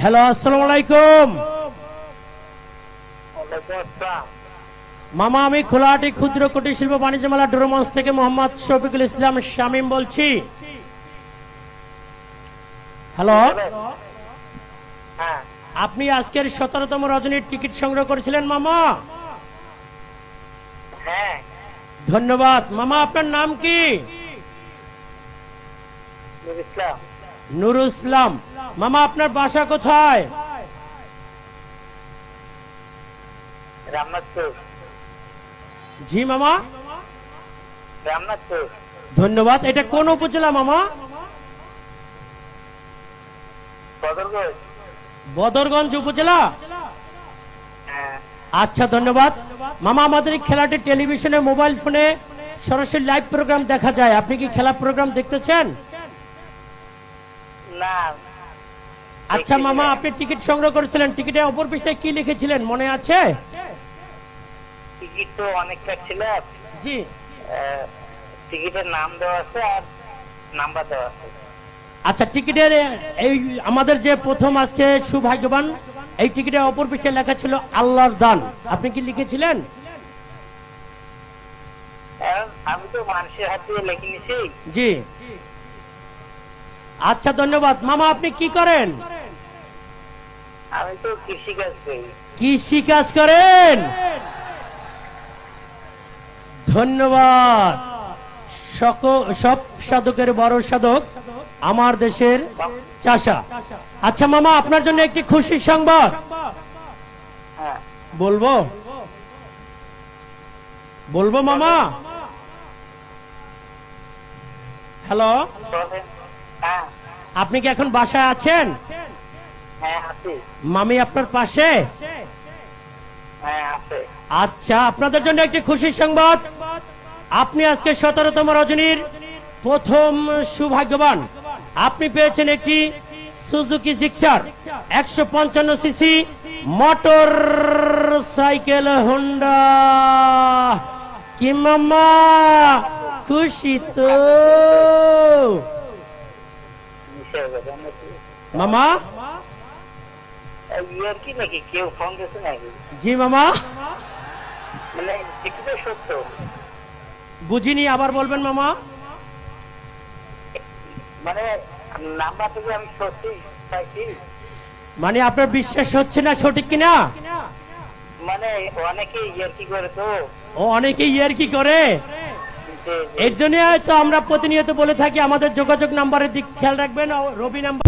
Hello, আসসালামু আলাইকুম মামা। আমি খোলাহাটি ক্ষুদ্র কুটির শিল্প বাণিজ্য মেলা ডোরমঞ্চ থেকে মোহাম্মদ শফিকুল ইসলাম শামীম বলছি। হ্যালো, আপনি আজকের 17তম রজনীর টিকিট সংগ্রহ করেছিলেন মামা? হ্যাঁ, ধন্যবাদ মামা। আপনার নাম কি? নুরুল ইসলাম। মামা, আপনার বাসা কোথায়? রামনাথপুর। জি মামা, রামনাথপুর। ধন্যবাদ। এটা কোন উপজেলা মামা? বদরগঞ্জ। বদরগঞ্জ উপজেলা। হ্যাঁ। আচ্ছা, ধন্যবাদ মামা। আমাদের এই খেলাটি টেলিভিশনে, মোবাইল ফোনে সরাসরি লাইভ প্রোগ্রাম দেখা যায়। আপনি কি খেলা প্রোগ্রাম দেখতেছেন? না। আচ্ছা মামা, আপনি টিকিট সংগ্রহ করেছিলেন, টিকিটের অপর পৃষ্ঠায় কি লিখেছিলেন মনে আছে? টিকিট তো অনেকটা ছিল। জি। টিকিটের নাম দেওয়া আছে আর নাম্বার দেওয়া আছে। আচ্ছা, টিকিটের এই আমাদের যে প্রথম আজকে সৌভাগ্যবান, এই টিকিটের অপর পৃষ্ঠায় লেখা ছিল আল্লাহর দান। আপনি কি লিখেছিলেন? আমি তো মানুষের হাত দিয়ে লিখে নিছি। জি। আচ্ছা, ধন্যবাদ মামা। আপনি কি করেন? আমি তো কৃষিকাজ করি। কৃষি কাজ করেন? ধন্যবাদ। সব সাধকের বড় সাধক আমার দেশের চাষা। আচ্ছা মামা, আপনার জন্য একটি খুশির সংবাদ হ্যাঁ, বলবো বলবো মামা? হ্যালো, বলেন। হ্যাঁ, আপনি কি এখন বাসায় আছেন? হ্যাঁ আছি। মামি আপনার পাশে? হ্যাঁ আছে। আচ্ছা, আপনাদের জন্য একটি খুশির সংবাদ। আপনি আজকে 17তম রজনীর প্রথম সৌভাগ্যবান। আপনি পেয়েছেন একটি Suzuki Gixxer 155 CC motor cycle Honda. কি মামা, খুশি তো? মামা? ইয়ার কি নাকি কেউ ফোন দিয়েছে নাকি? জি মামা। মানে টিকিটের সত্য? বুঝিনি, আবার বলবেন মামা। মানে নাম্বার থেকে আমি সত্যি চাইছি। মানে আপনার বিশ্বাস হচ্ছে না সঠিক কিনা? মানে অনেকে ইয়ার কি করে তো। ও, অনেকে ইয়ার কি করে। এর জন্য তো আমরা প্রতিনিয়ত বলে থাকি আমাদের যোগাযোগ নাম্বারের দিক খেয়াল রাখবেন। রবি নাম্বার